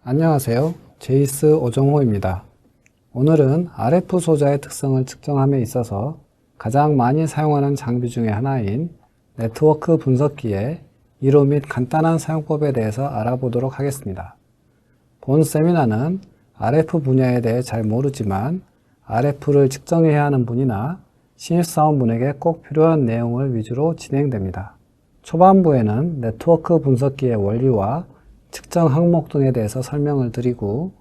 안녕하세요. 제이스 오정호입니다. 오늘은 RF 소자의 특성을 측정함에 있어서 가장 많이 사용하는 장비 중에 하나인 네트워크 분석기의 이론 및 간단한 사용법에 대해서 알아보도록 하겠습니다. 본 세미나는 RF 분야에 대해 잘 모르지만 RF를 측정해야 하는 분이나 신입사원분에게 꼭 필요한 내용을 위주로 진행됩니다. 초반부에는 네트워크 분석기의 원리와 측정 항목 등에 대해서 설명을 드리고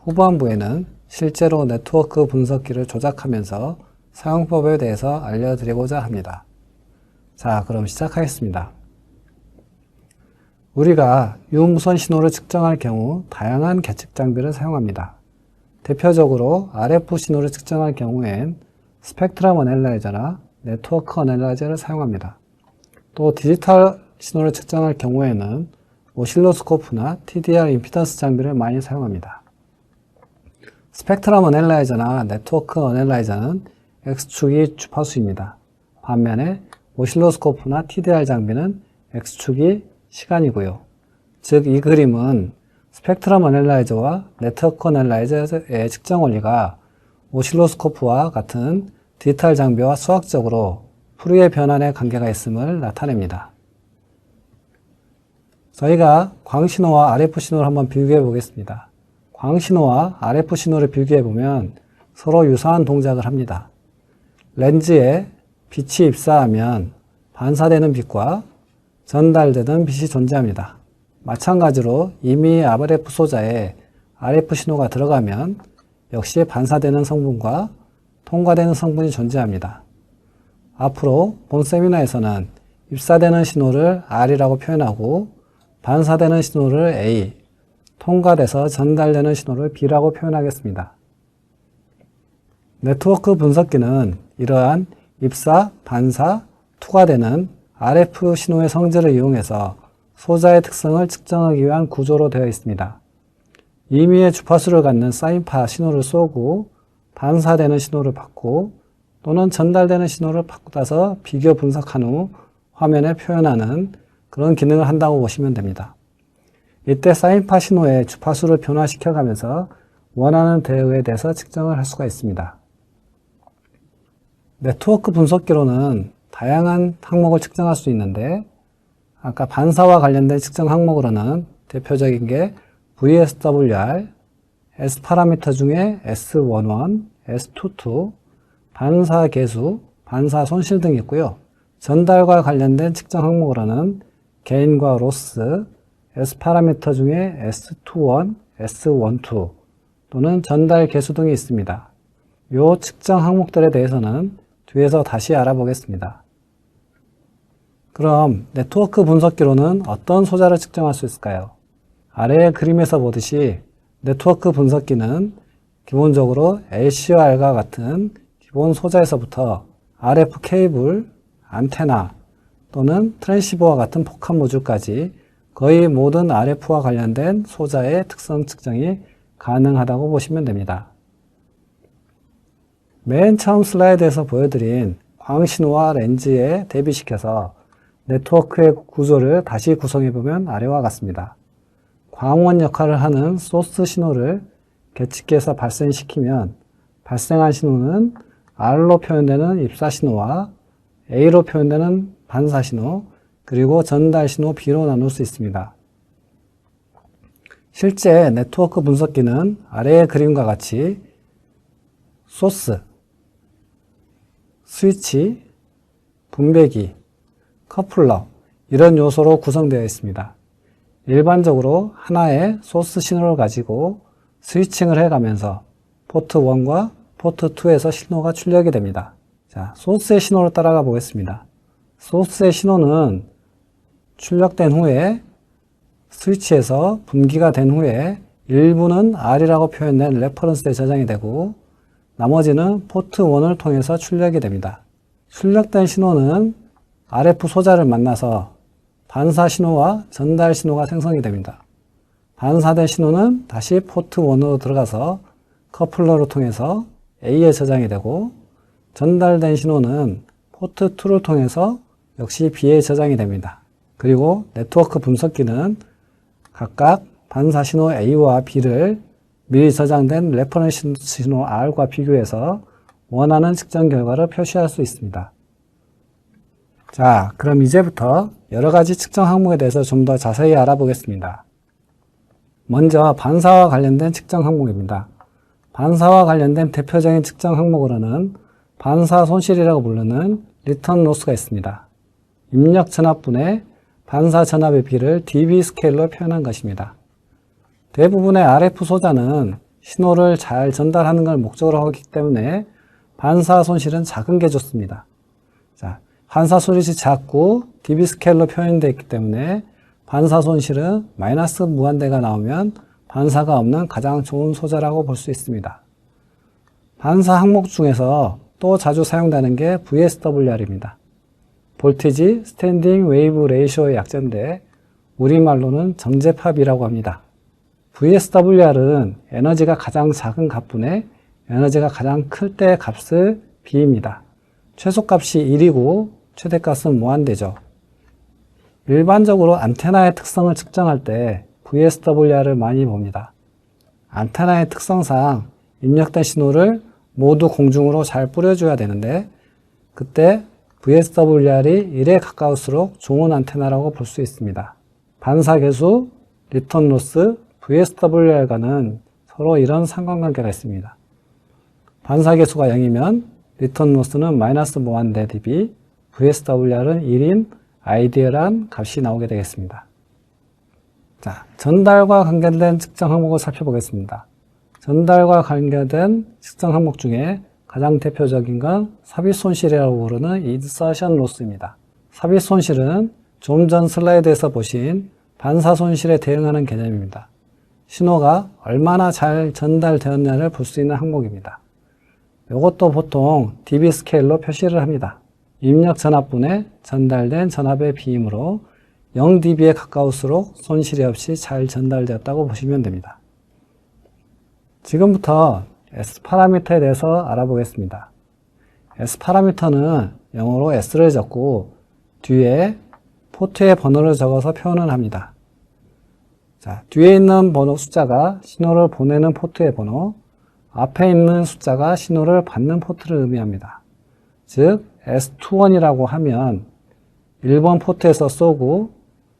후반부에는 실제로 네트워크 분석기를 조작하면서 사용법에 대해서 알려드리고자 합니다. 자, 그럼 시작하겠습니다. 우리가 유무선 신호를 측정할 경우 다양한 계측 장비를 사용합니다. 대표적으로 RF 신호를 측정할 경우엔 스펙트럼 어널라이저나 네트워크 어널라이저를 사용합니다. 또 디지털 신호를 측정할 경우에는 오실로스코프나 TDR 임피던스 장비를 많이 사용합니다. 스펙트럼 어널라이저나 네트워크 어널라이저는 X축이 주파수입니다. 반면에 오실로스코프나 TDR 장비는 X축이 시간이고요. 즉, 이 그림은 스펙트럼 어널라이저와 네트워크 어널라이저의 측정 원리가 오실로스코프와 같은 디지털 장비와 수학적으로 푸르의 변환의 관계가 있음을 나타냅니다. 저희가 광신호와 RF 신호를 한번 비교해 보겠습니다. 광신호와 RF 신호를 비교해 보면 서로 유사한 동작을 합니다. 렌즈에 빛이 입사하면 반사되는 빛과 전달되는 빛이 존재합니다. 마찬가지로 이미 RF 소자에 RF 신호가 들어가면 역시 반사되는 성분과 통과되는 성분이 존재합니다. 앞으로 본 세미나에서는 입사되는 신호를 R이라고 표현하고 반사되는 신호를 A, 통과돼서 전달되는 신호를 B라고 표현하겠습니다. 네트워크 분석기는 이러한 입사, 반사, 투과되는 RF 신호의 성질을 이용해서 소자의 특성을 측정하기 위한 구조로 되어 있습니다. 임의의 주파수를 갖는 사인파 신호를 쏘고 반사되는 신호를 받고 또는 전달되는 신호를 바꾸어서 비교 분석한 후 화면에 표현하는 그런 기능을 한다고 보시면 됩니다. 이때 사인파 신호의 주파수를 변화시켜가면서 원하는 대응에 대해서 측정을 할 수가 있습니다. 네트워크 분석기로는 다양한 항목을 측정할 수 있는데 아까 반사와 관련된 측정 항목으로는 대표적인 게 VSWR, S 파라미터 중에 S11, S22, 반사 계수, 반사 손실 등이 있고요. 전달과 관련된 측정 항목으로는 게인과 로스, S 파라미터 중에 S21, S12 또는 전달 계수 등이 있습니다. 이 측정 항목들에 대해서는 뒤에서 다시 알아보겠습니다. 그럼 네트워크 분석기로는 어떤 소자를 측정할 수 있을까요? 아래의 그림에서 보듯이 네트워크 분석기는 기본적으로 LC와 R과 같은 기본 소자에서부터 RF 케이블, 안테나 또는 트랜시버와 같은 폭합 모듈까지 거의 모든 RF와 관련된 소자의 특성 측정이 가능하다고 보시면 됩니다. 맨 처음 슬라이드에서 보여드린 광신호와 렌즈에 대비시켜서 네트워크의 구조를 다시 구성해보면 아래와 같습니다. 광원 역할을 하는 소스 신호를 계측기에서 발생시키면 발생한 신호는 R로 표현되는 입사 신호와 A로 표현되는 반사 신호, 그리고 전달 신호 B로 나눌 수 있습니다. 실제 네트워크 분석기는 아래의 그림과 같이 소스, 스위치, 분배기, 커플러 이런 요소로 구성되어 있습니다. 일반적으로 하나의 소스 신호를 가지고 스위칭을 해가면서 포트 1과 포트 2에서 신호가 출력이 됩니다. 자, 소스의 신호를 따라가 보겠습니다. 소스의 신호는 출력된 후에 스위치에서 분기가 된 후에 일부는 R이라고 표현된 레퍼런스에 저장이 되고 나머지는 포트 1을 통해서 출력이 됩니다. 출력된 신호는 RF 소자를 만나서 반사 신호와 전달 신호가 생성이 됩니다. 반사된 신호는 다시 포트 1으로 들어가서 커플러를 통해서 A에 저장이 되고 전달된 신호는 포트 2를 통해서 역시 B에 저장이 됩니다. 그리고 네트워크 분석기는 각각 반사 신호 A와 B를 미리 저장된 레퍼런스 신호 R과 비교해서 원하는 측정 결과를 표시할 수 있습니다. 자, 그럼 이제부터 여러 가지 측정 항목에 대해서 좀 더 자세히 알아보겠습니다. 먼저 반사와 관련된 측정 항목입니다. 반사와 관련된 대표적인 측정 항목으로는 반사 손실이라고 부르는 리턴 로스가 있습니다. 입력 전압분의 반사 전압의 비를 dB 스케일로 표현한 것입니다. 대부분의 RF 소자는 신호를 잘 전달하는 걸 목적으로 하기 때문에 반사 손실은 작은 게 좋습니다. 자, 반사 손실이 작고 dB 스케일로 표현되어 있기 때문에 반사 손실은 마이너스 무한대가 나오면 반사가 없는 가장 좋은 소자라고 볼 수 있습니다. 반사 항목 중에서 또 자주 사용되는 게 VSWR입니다. 볼티지 스탠딩 웨이브 레이쇼의 약자인데 우리말로는 정제팝이라고 합니다. VSWR은 에너지가 가장 작은 값분의 에너지가 가장 클 때 값을 비입니다. 최소값이 1이고 최대값은 무한대죠. 일반적으로 안테나의 특성을 측정할 때 VSWR을 많이 봅니다. 안테나의 특성상 입력된 신호를 모두 공중으로 잘 뿌려줘야 되는데 그때 VSWR이 1에 가까울수록 좋은 안테나라고 볼 수 있습니다. 반사 계수, 리턴 로스, VSWR과는 서로 이런 상관관계가 있습니다. 반사 계수가 0이면 리턴 로스는 마이너스 무한대 dB, VSWR은 1인 아이디얼한 값이 나오게 되겠습니다. 자, 전달과 관계된 측정 항목을 살펴보겠습니다. 전달과 관계된 측정 항목 중에 가장 대표적인 건 삽입 손실이라고 부르는 인서션 로스입니다. 삽입 손실은 좀 전 슬라이드에서 보신 반사 손실에 대응하는 개념입니다. 신호가 얼마나 잘 전달되었냐를 볼 수 있는 항목입니다. 이것도 보통 dB 스케일로 표시를 합니다. 입력 전압분의 전달된 전압의 비이므로 0dB에 가까울수록 손실이 없이 잘 전달되었다고 보시면 됩니다. 지금부터 S 파라미터에 대해서 알아보겠습니다. S 파라미터는 영어로 S를 적고 뒤에 포트의 번호를 적어서 표현을 합니다. 자, 뒤에 있는 번호 숫자가 신호를 보내는 포트의 번호, 앞에 있는 숫자가 신호를 받는 포트를 의미합니다. 즉 S21이라고 하면 1번 포트에서 쏘고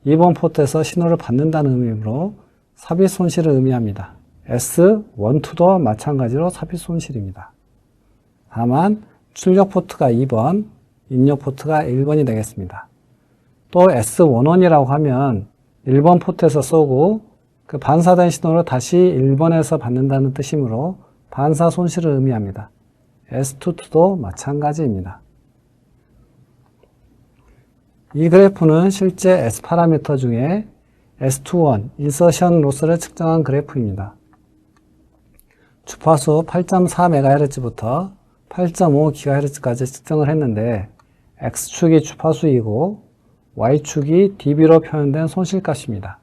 2번 포트에서 신호를 받는다는 의미로 삽입 손실을 의미합니다. S12도 마찬가지로 삽입 손실입니다. 다만 출력 포트가 2번, 입력 포트가 1번이 되겠습니다. 또 S11이라고 하면 1번 포트에서 쏘고 그 반사된 신호를 다시 1번에서 받는다는 뜻이므로 반사 손실을 의미합니다. S22도 마찬가지입니다. 이 그래프는 실제 S 파라미터 중에 S21, 인서션 로스를 측정한 그래프입니다. 주파수 8.4MHz부터 8.5GHz까지 측정을 했는데 X축이 주파수이고 Y축이 dB로 표현된 손실값입니다.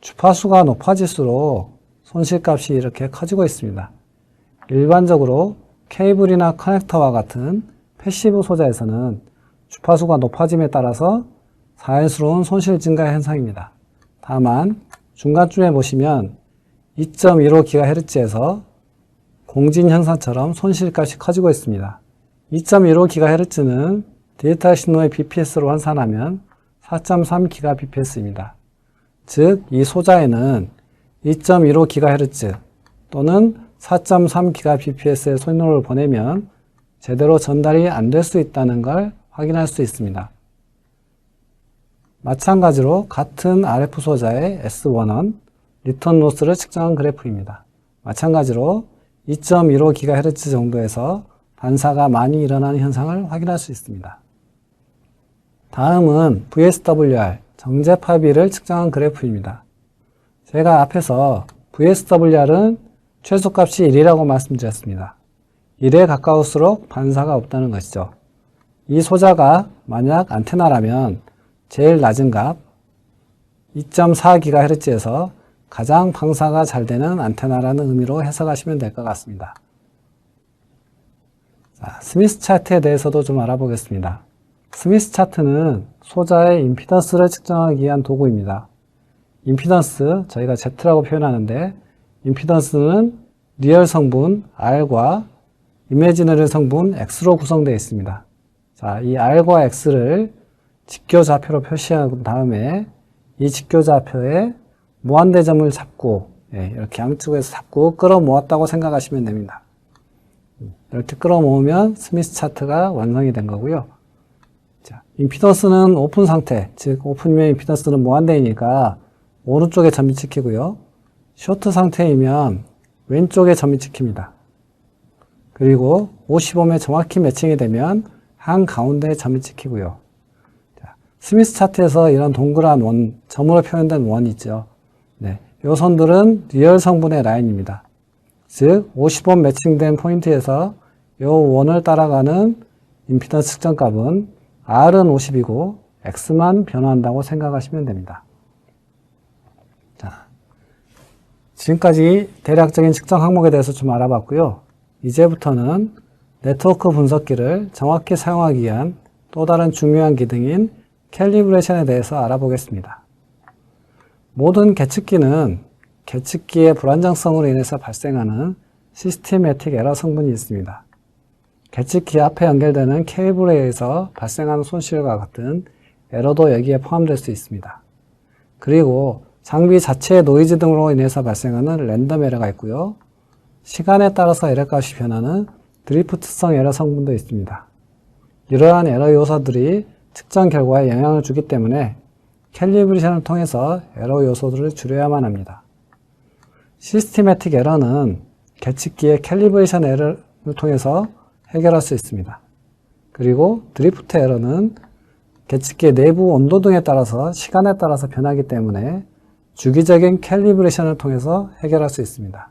주파수가 높아질수록 손실값이 이렇게 커지고 있습니다. 일반적으로 케이블이나 커넥터와 같은 패시브 소자에서는 주파수가 높아짐에 따라서 자연스러운 손실 증가 현상입니다. 다만 중간쯤에 보시면 2.15GHz에서 공진 현상처럼 손실값이 커지고 있습니다. 2.15GHz는 디지털 신호의 BPS로 환산하면 4.3GBps입니다. 즉, 이 소자에는 2.15GHz 또는 4.3GBps의 신호를 보내면 제대로 전달이 안 될 수 있다는 걸 확인할 수 있습니다. 마찬가지로 같은 RF 소자의 S1은 리턴 로스를 측정한 그래프입니다. 마찬가지로 2.15GHz 정도에서 반사가 많이 일어나는 현상을 확인할 수 있습니다. 다음은 VSWR, 정제파비를 측정한 그래프입니다. 제가 앞에서 VSWR은 최소값이 1이라고 말씀드렸습니다. 1에 가까울수록 반사가 없다는 것이죠. 이 소자가 만약 안테나라면 제일 낮은 값 2.4GHz에서 가장 방사가 잘 되는 안테나라는 의미로 해석하시면 될 것 같습니다. 자, 스미스 차트에 대해서도 좀 알아보겠습니다. 스미스 차트는 소자의 임피던스를 측정하기 위한 도구입니다. 임피던스, 저희가 Z라고 표현하는데, 임피던스는 리얼 성분 R과 이미지너리 성분 X로 구성되어 있습니다. 자, 이 R과 X를 직교좌표로 표시한 다음에 이 직교좌표에 무한대점을 잡고, 이렇게 양쪽에서 잡고 끌어모았다고 생각하시면 됩니다. 이렇게 끌어모으면 스미스 차트가 완성이 된 거고요. 자, 임피던스는 오픈 상태, 즉 오픈이면 임피던스는 무한대이니까 오른쪽에 점이 찍히고요. 쇼트 상태이면 왼쪽에 점이 찍힙니다. 그리고 55에 정확히 매칭이 되면 한가운데에 점이 찍히고요. 자, 스미스 차트에서 이런 동그란 원, 점으로 표현된 원이 있죠. 네, 이 선들은 리얼 성분의 라인입니다. 즉 55 매칭된 포인트에서 이 원을 따라가는 임피던스 측정값은 R은 50이고 X만 변화한다고 생각하시면 됩니다. 자, 지금까지 대략적인 측정 항목에 대해서 좀 알아봤고요. 이제부터는 네트워크 분석기를 정확히 사용하기 위한 또 다른 중요한 기능인 캘리브레이션에 대해서 알아보겠습니다. 모든 계측기는 계측기의 불안정성으로 인해서 발생하는 시스테매틱 에러 성분이 있습니다. 계측기 앞에 연결되는 케이블에 의해서 발생하는 손실과 같은 에러도 여기에 포함될 수 있습니다. 그리고 장비 자체의 노이즈 등으로 인해서 발생하는 랜덤 에러가 있고요. 시간에 따라서 에러값이 변하는 드리프트성 에러 성분도 있습니다. 이러한 에러 요소들이 측정 결과에 영향을 주기 때문에 캘리브레이션을 통해서 에러 요소들을 줄여야만 합니다. 시스테매틱 에러는 계측기의 캘리브레이션 에러를 통해서 해결할 수 있습니다. 그리고 드리프트 에러는 계측기의 내부 온도 등에 따라서 시간에 따라서 변하기 때문에 주기적인 캘리브레이션을 통해서 해결할 수 있습니다.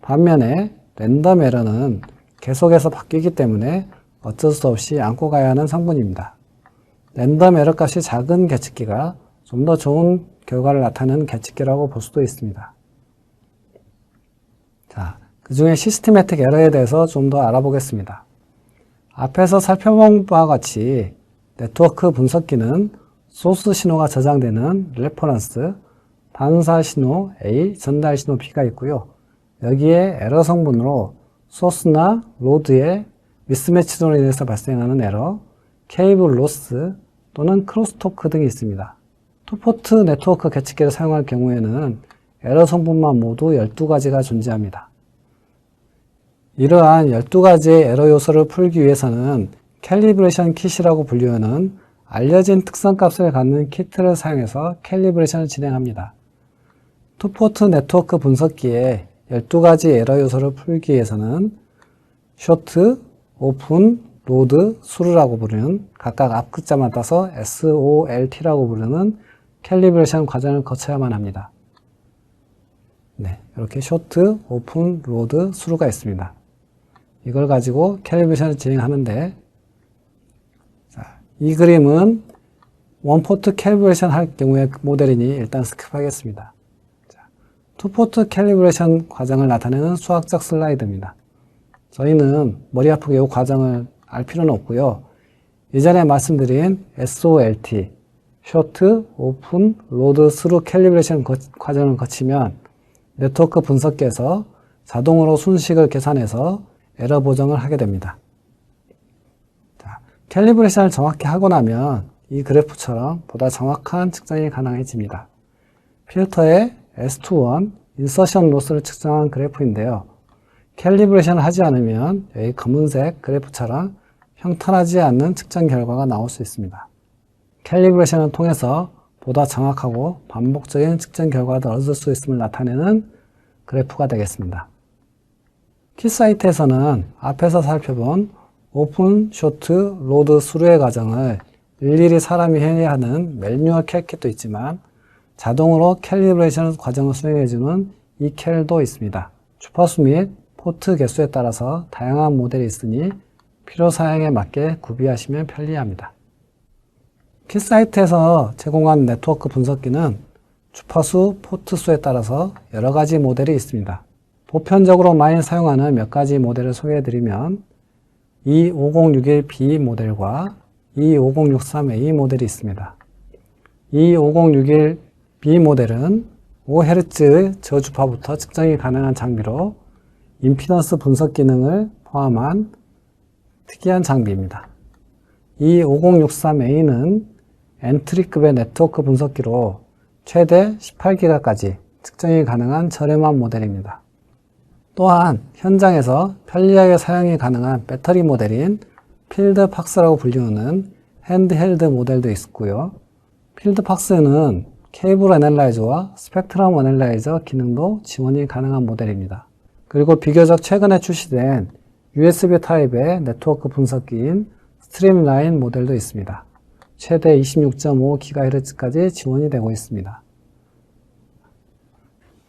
반면에 랜덤 에러는 계속해서 바뀌기 때문에 어쩔 수 없이 안고 가야 하는 성분입니다. 랜덤 에러 값이 작은 계측기가 좀 더 좋은 결과를 나타내는 계측기라고 볼 수도 있습니다. 자, 그 중에 시스테매틱 에러에 대해서 좀 더 알아보겠습니다. 앞에서 살펴본 바와 같이 네트워크 분석기는 소스 신호가 저장되는 레퍼런스, 반사 신호 A, 전달 신호 B가 있고요. 여기에 에러 성분으로 소스나 로드의 미스매치로 인해서 발생하는 에러, 케이블 로스 또는 크로스토크 등이 있습니다. 투포트 네트워크 계측기를 사용할 경우에는 에러 성분만 모두 12가지가 존재합니다. 이러한 12가지의 에러 요소를 풀기 위해서는 캘리브레이션 킷이라고 불리우는 알려진 특성값을 갖는 키트를 사용해서 캘리브레이션을 진행합니다. 투포트 네트워크 분석기에 12가지 에러 요소를 풀기 위해서는 쇼트, 오픈, 로드, 수루라고 부르는 각각 앞글자만 따서 SOLT라고 부르는 캘리브레이션 과정을 거쳐야만 합니다. 네, 이렇게 쇼트, 오픈, 로드, 수루가 있습니다. 이걸 가지고 캘리브레이션을 진행하는데, 자, 이 그림은 원포트 캘리브레이션 할 경우의 모델이니 일단 스킵하겠습니다. 투포트 캘리브레이션 과정을 나타내는 수학적 슬라이드입니다. 저희는 머리 아프게 이 과정을 알 필요는 없고요. 이전에 말씀드린 SOLT, 쇼트, 오픈, 로드, 스루 캘리브레이션 과정을 거치면 네트워크 분석기에서 자동으로 순식을 계산해서 에러 보정을 하게 됩니다. 자, 캘리브레이션을 정확히 하고 나면 이 그래프처럼 보다 정확한 측정이 가능해집니다. 필터의 S21, 인서션 로스를 측정한 그래프인데요. 캘리브레이션을 하지 않으면 여기 검은색 그래프처럼 형탄하지 않는 측정 결과가 나올 수 있습니다. 캘리브레이션을 통해서 보다 정확하고 반복적인 측정 결과를 얻을 수 있음을 나타내는 그래프가 되겠습니다. 킷 사이트에서는 앞에서 살펴본 오픈, 쇼트, 로드, 수루의 과정을 일일이 사람이 해야 하는 매뉴얼 캘킷도 있지만 자동으로 캘리브레이션 과정을 수행해주는 eCal도 있습니다. 주파수 및 포트 개수에 따라서 다양한 모델이 있으니 필요 사양에 맞게 구비하시면 편리합니다. 킷 사이트에서 제공한 네트워크 분석기는 주파수, 포트 수에 따라서 여러 가지 모델이 있습니다. 보편적으로 많이 사용하는 몇 가지 모델을 소개해드리면 E5061B 모델과 E5063A 모델이 있습니다. E5061 B 모델은 5Hz의 저주파부터 측정이 가능한 장비로 임피던스 분석 기능을 포함한 특이한 장비입니다. 이 5063A는 엔트리급의 네트워크 분석기로 최대 18기가까지 측정이 가능한 저렴한 모델입니다. 또한 현장에서 편리하게 사용이 가능한 배터리 모델인 필드팍스라고 불리우는 핸드헬드 모델도 있고요. 필드팍스는 케이블 애널라이저와 스펙트럼 애널라이저 기능도 지원이 가능한 모델입니다. 그리고 비교적 최근에 출시된 USB 타입의 네트워크 분석기인 스트림라인 모델도 있습니다. 최대 26.5GHz까지 지원이 되고 있습니다.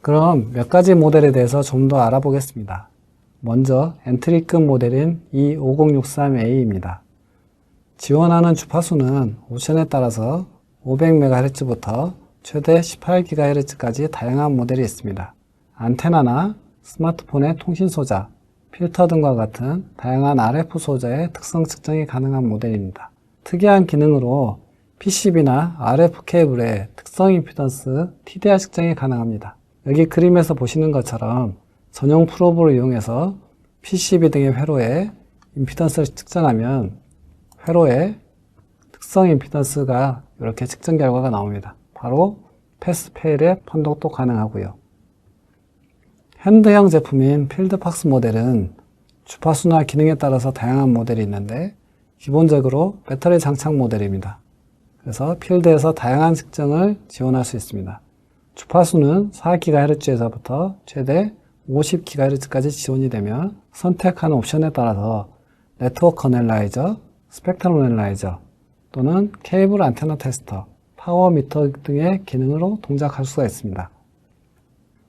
그럼 몇 가지 모델에 대해서 좀 더 알아보겠습니다. 먼저 엔트리급 모델인 E5063A입니다. 지원하는 주파수는 옵션에 따라서 500MHz부터 최대 18GHz까지 다양한 모델이 있습니다. 안테나나 스마트폰의 통신 소자, 필터 등과 같은 다양한 RF 소자의 특성 측정이 가능한 모델입니다. 특이한 기능으로 PCB나 RF 케이블의 특성 임피던스 TDR 측정이 가능합니다. 여기 그림에서 보시는 것처럼 전용 프로브를 이용해서 PCB 등의 회로에 임피던스를 측정하면 회로의 특성 임피던스가 이렇게 측정 결과가 나옵니다. 바로 패스페일의 판독도 가능하고요. 핸드형 제품인 필드팍스 모델은 주파수나 기능에 따라서 다양한 모델이 있는데 기본적으로 배터리 장착 모델입니다. 그래서 필드에서 다양한 측정을 지원할 수 있습니다. 주파수는 4GHz에서부터 최대 50GHz까지 지원이 되며 선택하는 옵션에 따라서 네트워크 애널라이저, 스펙트럼 애널라이저 또는 케이블 안테나 테스터, 파워 미터 등의 기능으로 동작할 수가 있습니다.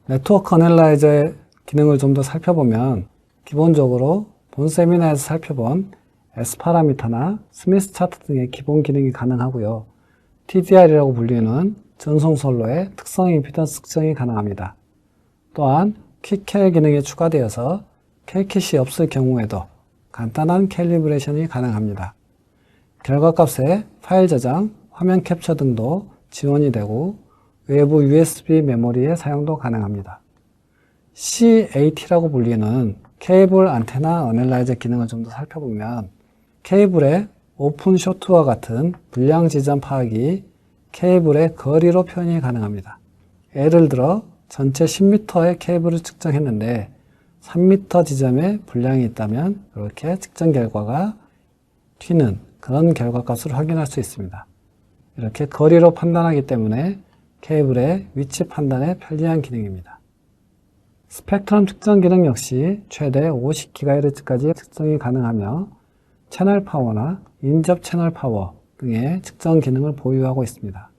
네트워크 애널라이저의 기능을 좀 더 살펴보면 기본적으로 본 세미나에서 살펴본 S 파라미터나 스미스 차트 등의 기본 기능이 가능하고요. TDR이라고 불리는 전송 선로의 특성 임피던스 측정이 가능합니다. 또한 퀵캘 기능이 추가되어서 캘킷이 없을 경우에도 간단한 캘리브레이션이 가능합니다. 결과값의 파일 저장, 화면 캡처 등도 지원이 되고 외부 USB 메모리의 사용도 가능합니다. CAT라고 불리는 케이블 안테나 애널라이저 기능을 좀 더 살펴보면 케이블의 오픈 쇼트와 같은 불량 지점 파악이 케이블의 거리로 표현이 가능합니다. 예를 들어 전체 10m의 케이블을 측정했는데 3m 지점에 불량이 있다면 이렇게 측정 결과가 튀는 그런 결과값을 확인할 수 있습니다. 이렇게 거리로 판단하기 때문에 케이블의 위치 판단에 편리한 기능입니다. 스펙트럼 측정 기능 역시 최대 50GHz까지 측정이 가능하며 채널 파워나 인접 채널 파워 등의 측정 기능을 보유하고 있습니다.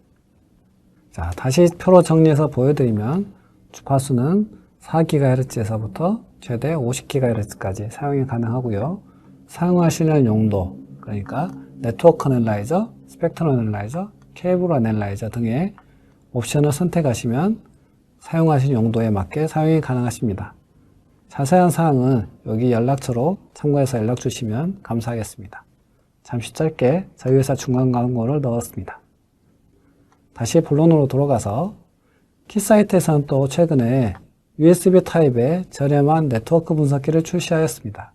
자, 다시 표로 정리해서 보여드리면 주파수는 4GHz에서부터 최대 50GHz까지 사용이 가능하고요. 사용하시는 용도, 그러니까 네트워크 애널라이저, 스펙트럼 애널라이저, 케이블 애널라이저 등의 옵션을 선택하시면 사용하신 용도에 맞게 사용이 가능하십니다. 자세한 사항은 여기 연락처로 참고해서 연락 주시면 감사하겠습니다. 잠시 짧게 저희 회사 중간 광고를 넣었습니다. 다시 본론으로 돌아가서 키사이트에서는 또 최근에 USB 타입의 저렴한 네트워크 분석기를 출시하였습니다.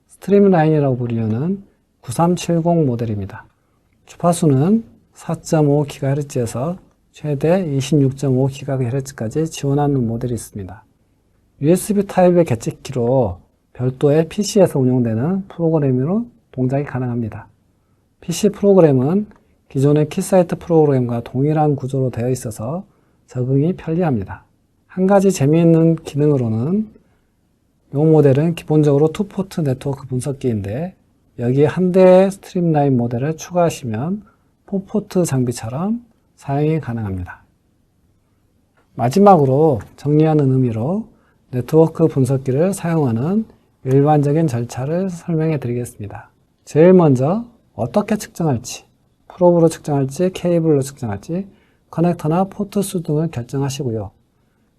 스트림라인이라고 불리는 9370 모델입니다. 주파수는 4.5GHz에서 최대 26.5GHz까지 지원하는 모델이 있습니다. USB 타입의 계측키로 별도의 PC에서 운영되는 프로그램으로 동작이 가능합니다. PC 프로그램은 기존의 키사이트 프로그램과 동일한 구조로 되어 있어서 적응이 편리합니다. 한 가지 재미있는 기능으로는 이 모델은 기본적으로 2포트 네트워크 분석기인데 여기에 한 대의 스트림라인 모델을 추가하시면 4포트 장비처럼 사용이 가능합니다. 마지막으로 정리하는 의미로 네트워크 분석기를 사용하는 일반적인 절차를 설명해 드리겠습니다. 제일 먼저 어떻게 측정할지, 프로브로 측정할지, 케이블로 측정할지, 커넥터나 포트 수 등을 결정하시고요.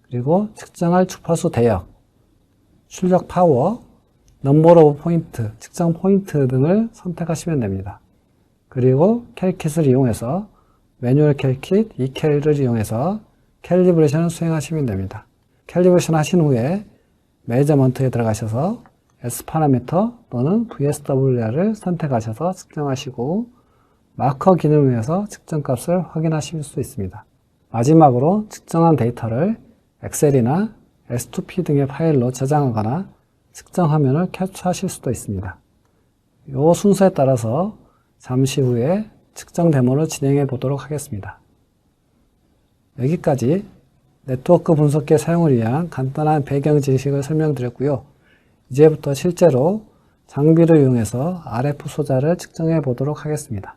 그리고 측정할 주파수 대역, 출력 파워, 넘버 오브 포인트, 측정 포인트 등을 선택하시면 됩니다. 그리고 캘킷을 이용해서 매뉴얼 캘킷 ECAL을 이용해서 캘리브레이션을 수행하시면 됩니다. 캘리브레이션 하신 후에 메저먼트에 들어가셔서 S 파라미터 또는 VSWR을 선택하셔서 측정하시고 마커 기능을 위해서 측정값을 확인하실 수 있습니다. 마지막으로 측정한 데이터를 엑셀이나 S2P 등의 파일로 저장하거나 측정 화면을 캡처하실 수도 있습니다. 이 순서에 따라서 잠시 후에 측정 데모를 진행해 보도록 하겠습니다. 여기까지 네트워크 분석기 사용을 위한 간단한 배경 지식을 설명드렸고요. 이제부터 실제로 장비를 이용해서 RF 소자를 측정해 보도록 하겠습니다.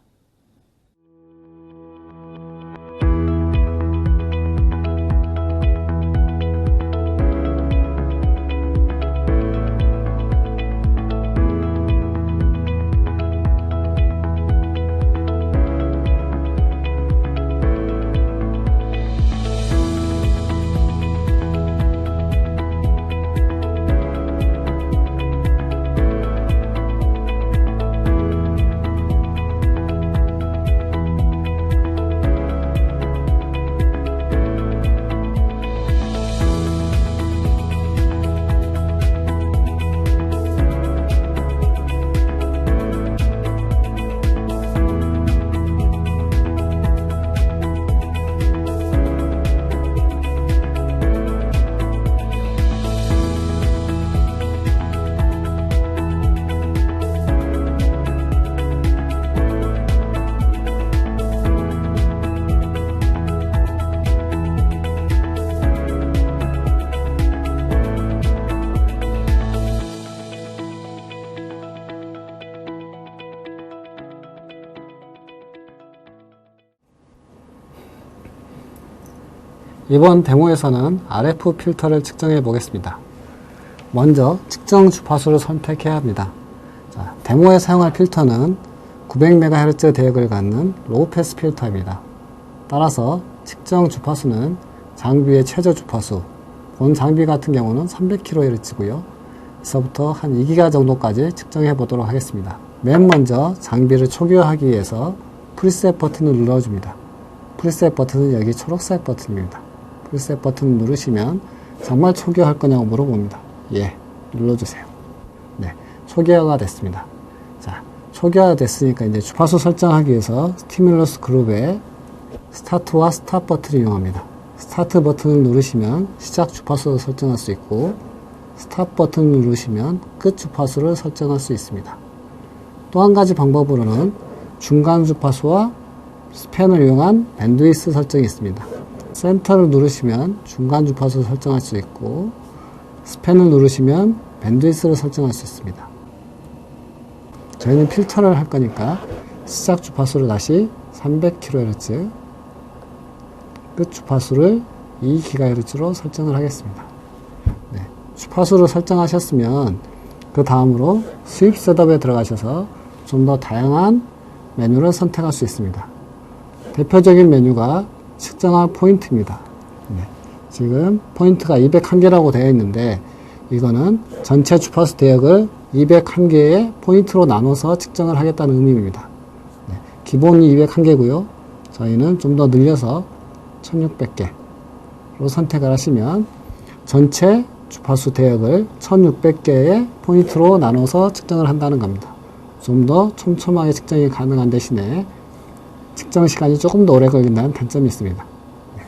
이번 데모에서는 RF 필터를 측정해 보겠습니다. 먼저 측정 주파수를 선택해야 합니다. 자, 데모에 사용할 필터는 900MHz 대역을 갖는 로우 패스 필터입니다. 따라서 측정 주파수는 장비의 최저 주파수, 본 장비 같은 경우는 300kHz고요. 여기서부터 한 2GHz 정도까지 측정해 보도록 하겠습니다. 맨 먼저 장비를 초기화하기 위해서 프리셋 버튼을 눌러줍니다. 프리셋 버튼은 여기 초록색 버튼입니다. 프리셋 버튼을 누르시면 정말 초기화할 거냐고 물어봅니다. 예, 눌러주세요. 네, 초기화가 됐습니다. 자, 초기화가 됐으니까 이제 주파수 설정하기 위해서 스티뮬러스 그룹에 스타트와 스탑 버튼을 이용합니다. 스타트 버튼을 누르시면 시작 주파수를 설정할 수 있고, 스탑 버튼을 누르시면 끝 주파수를 설정할 수 있습니다. 또 한 가지 방법으로는 중간 주파수와 스팬을 이용한 밴드위스 설정이 있습니다. 센터를 누르시면 중간 주파수를 설정할 수 있고, 스팬을 누르시면 밴드위스를 설정할 수 있습니다. 저희는 필터를 할 거니까 시작 주파수를 다시 300kHz, 끝 주파수를 2GHz로 설정을 하겠습니다. 네, 주파수를 설정하셨으면 그 다음으로 수입 셋업에 들어가셔서 좀 더 다양한 메뉴를 선택할 수 있습니다. 대표적인 메뉴가 측정할 포인트입니다. 네, 지금 포인트가 201개라고 되어 있는데 이거는 전체 주파수 대역을 201개의 포인트로 나눠서 측정을 하겠다는 의미입니다. 네, 기본이 201개고요. 저희는 좀 더 늘려서 1600개로 선택을 하시면 전체 주파수 대역을 1600개의 포인트로 나눠서 측정을 한다는 겁니다. 좀 더 촘촘하게 측정이 가능한 대신에 측정 시간이 조금 더 오래 걸린다는 단점이 있습니다. 네.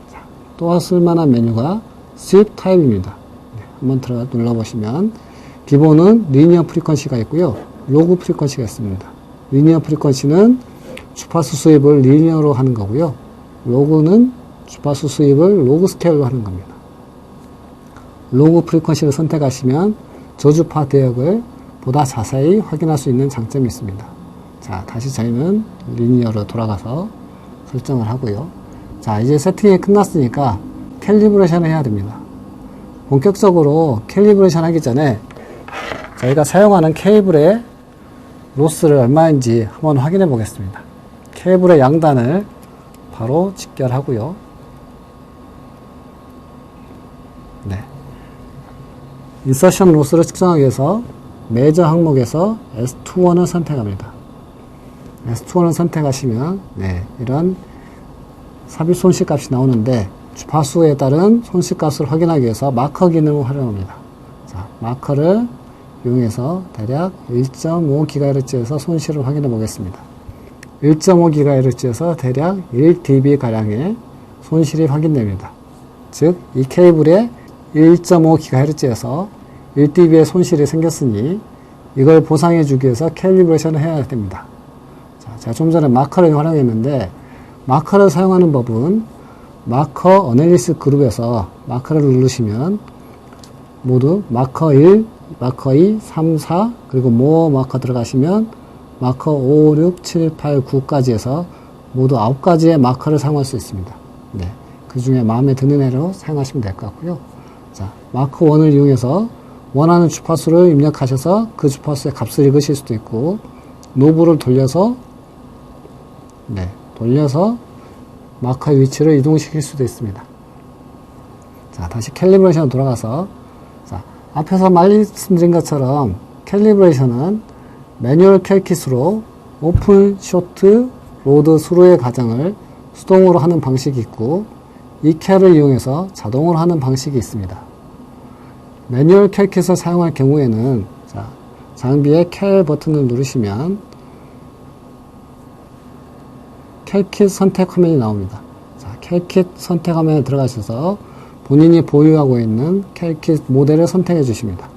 자, 또 쓸만한 메뉴가 스윕 타입입니다. 네, 한번 들어가 눌러보시면 기본은 리니어 프리퀀시가 있고요. 로그 프리퀀시가 있습니다. 리니어 프리퀀시는 주파수 수입을 리니어로 하는 거고요. 로그는 주파수 수입을 로그 스케일로 하는 겁니다. 로그 프리퀀시를 선택하시면 저주파 대역을 보다 자세히 확인할 수 있는 장점이 있습니다. 자, 다시 저희는 리니어로 돌아가서 설정을 하고요. 자, 이제 세팅이 끝났으니까 캘리브레이션을 해야 됩니다. 본격적으로 캘리브레이션 하기 전에 저희가 사용하는 케이블의 로스를 얼마인지 한번 확인해 보겠습니다. 케이블의 양단을 바로 직결하고요. 네. 인서션 로스를 측정하기 위해서 메저 항목에서 S21을 선택합니다. S21을 선택하시면 네, 이런 삽입 손실값이 나오는데 주파수에 따른 손실값을 확인하기 위해서 마커 기능을 활용합니다. 자, 마커를 이용해서 대략 1.5GHz에서 손실을 확인해 보겠습니다. 1.5GHz에서 대략 1dB가량의 손실이 확인됩니다. 즉, 이 케이블에 1.5GHz에서 1dB의 손실이 생겼으니 이걸 보상해 주기 위해서 캘리브레이션을 해야 됩니다. 자, 제가 좀 전에 마커를 활용했는데 마커를 사용하는 법은 마커 어널리시스 그룹에서 마커를 누르시면 모두 마커 1, 마커 2, 3, 4 그리고 모어 마커 들어가시면 마커 5, 6, 7, 8, 9까지 해서 모두 9가지의 마커를 사용할 수 있습니다. 네, 그 중에 마음에 드는 애로 사용하시면 될 것 같고요. 자, 마커 1을 이용해서 원하는 주파수를 입력하셔서 그 주파수의 값을 읽으실 수도 있고 노브를 돌려서 마커의 위치를 이동시킬 수도 있습니다. 자, 다시 캘리브레이션 돌아가서 자, 앞에서 말씀드린 것처럼 캘리브레이션은 매뉴얼 캘킷으로 오픈, 쇼트, 로드, 스루의 과정을 수동으로 하는 방식이 있고 이 캘을 이용해서 자동으로 하는 방식이 있습니다. 매뉴얼 캘킷을 사용할 경우에는 자, 장비의 캘 버튼을 누르시면 캘킷 선택 화면이 나옵니다. 자, 캘킷 선택 화면에 들어가셔서 본인이 보유하고 있는 캘킷 모델을 선택해 주십니다.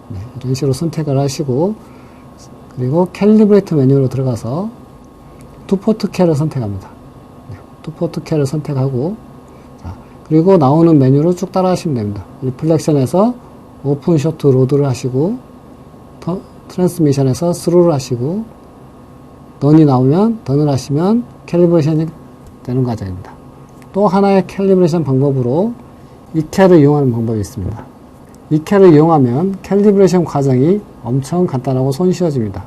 네, 이런 식으로 선택을 하시고 그리고 캘리브레이트 메뉴로 들어가서 투포트 캘을 선택합니다. 네, 투포트 캘을 선택하고 자, 그리고 나오는 메뉴로 쭉 따라 하시면 됩니다. 리플렉션에서 오픈, 쇼트, 로드를 하시고 트랜스미션에서 스루를 하시고 던이 나오면 던을 하시면 캘리브레이션이 되는 과정입니다. 또 하나의 캘리브레이션 방법으로 이 캘을 이용하는 방법이 있습니다. 이 캘을 이용하면 캘리브레이션 과정이 엄청 간단하고 손쉬워집니다.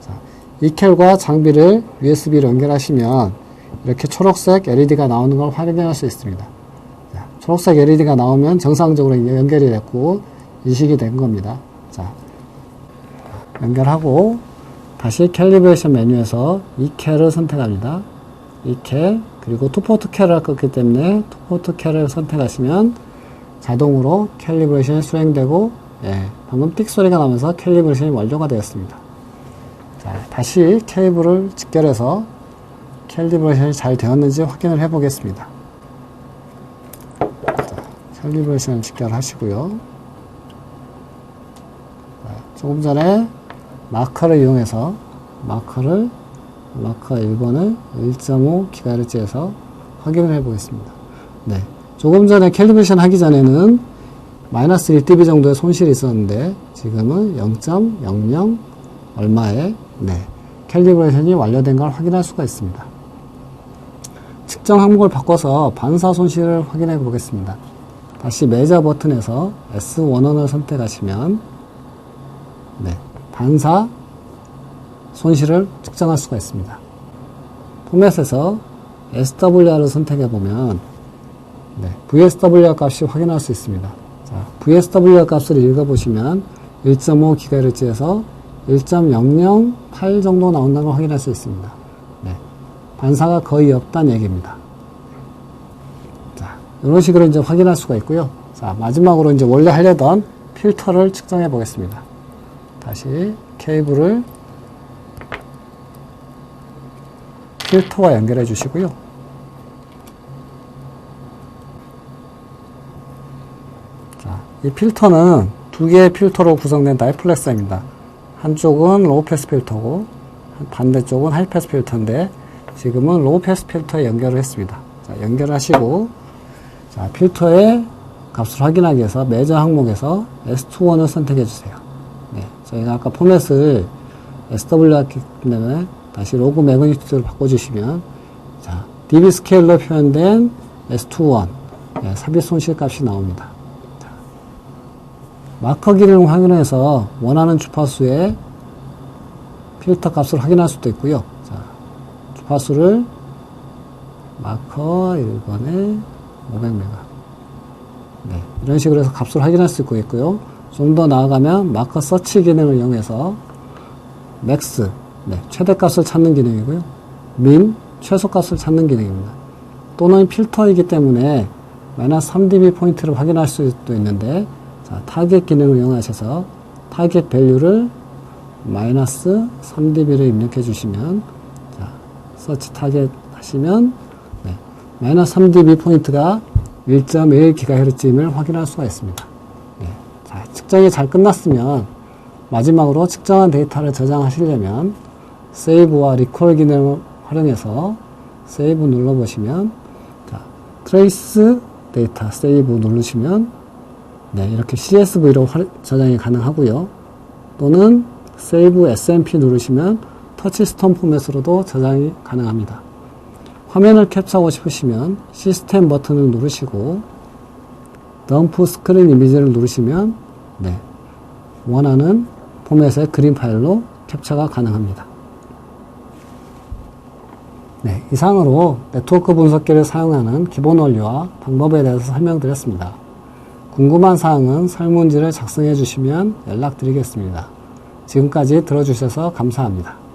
자, 이 캘과 장비를 USB로 연결하시면 이렇게 초록색 LED가 나오는 걸 확인할 수 있습니다. 자, 초록색 LED가 나오면 정상적으로 연결이 됐고 인식이 된 겁니다. 자, 연결하고 다시 캘리브레이션 메뉴에서 이 캘을 선택합니다. 이 캘, 그리고 투포트 캘을 껐기 때문에 투포트 캘을 선택하시면 자동으로 캘리브레이션이 수행되고 방금 띡 소리가 나면서 캘리브레이션이 완료가 되었습니다. 자, 다시 케이블을 직결해서 캘리브레이션이 잘 되었는지 확인을 해 보겠습니다. 캘리브레이션 직결하시고요. 조금 전에 마커를 이용해서 마커 1번을 1.5GHz에서 확인을 해 보겠습니다. 네. 조금 전에 캘리브레이션 하기 전에는 마이너스 1dB 정도의 손실이 있었는데 지금은 0.00 얼마의 캘리브레이션이 완료된 걸 확인할 수가 있습니다. 측정 항목을 바꿔서 반사 손실을 확인해 보겠습니다. 다시 메저 버튼에서 S11을 선택하시면 반사 손실을 측정할 수가 있습니다. 포맷에서 SWR을 선택해 보면 VSWR 값이 확인할 수 있습니다. 자, VSWR 값을 읽어보시면 1.5GHz에서 1.008 정도 나온다는 걸 확인할 수 있습니다. 반사가 거의 없다는 얘기입니다. 자, 이런 식으로 이제 확인할 수가 있고요. 자, 마지막으로 이제 원래 하려던 필터를 측정해 보겠습니다. 다시 케이블을 필터와 연결해 주시고요. 자, 이 필터는 두 개의 필터로 구성된 다이플렉서입니다. 한쪽은 로우 패스 필터고 반대쪽은 하이 패스 필터인데 지금은 로우 패스 필터에 연결을 했습니다. 자, 연결하시고 자, 필터의 값을 확인하기 위해서 메저 항목에서 S21을 선택해 주세요. 저희가 아까 포맷을 SWR 했기 때문에 다시 로그 매그니튜드로 바꿔주시면 자, dB 스케일로 표현된 S21 삽입 손실 값이 나옵니다. 자, 마커 기능을 확인해서 원하는 주파수의 필터 값을 확인할 수도 있고요. 자, 주파수를 마커 1번에 500메가 이런 식으로 해서 값을 확인할 수 있고요. 좀 더 나아가면 마커 서치 기능을 이용해서 맥스 최대값을 찾는 기능이고요. 민 최소값을 찾는 기능입니다. 또는 필터이기 때문에 마이너스 3dB 포인트를 확인할 수도 있는데, 자, 타겟 기능을 이용하셔서 타겟 밸류를 마이너스 3dB를 입력해 주시면, 자, 서치 타겟 하시면, 네, 마이너스 3dB 포인트가 1.1GHz임을 확인할 수가 있습니다. 네, 자, 측정이 잘 끝났으면 마지막으로 측정한 데이터를 저장하시려면 세이브와 리콜 기능을 활용해서 세이브 눌러보시면, 자, 트레이스 데이터 세이브 누르시면, 네, 이렇게 CSV로 저장이 가능하고요. 또는 세이브 SMP 누르시면 터치스톤 포맷으로도 저장이 가능합니다. 화면을 캡처하고 싶으시면 시스템 버튼을 누르시고 덤프 스크린 이미지를 누르시면, 네, 원하는 포맷의 그림 파일로 캡처가 가능합니다. 네, 이상으로 네트워크 분석기를 사용하는 기본 원리와 방법에 대해서 설명드렸습니다. 궁금한 사항은 설문지를 작성해 주시면 연락드리겠습니다. 지금까지 들어주셔서 감사합니다.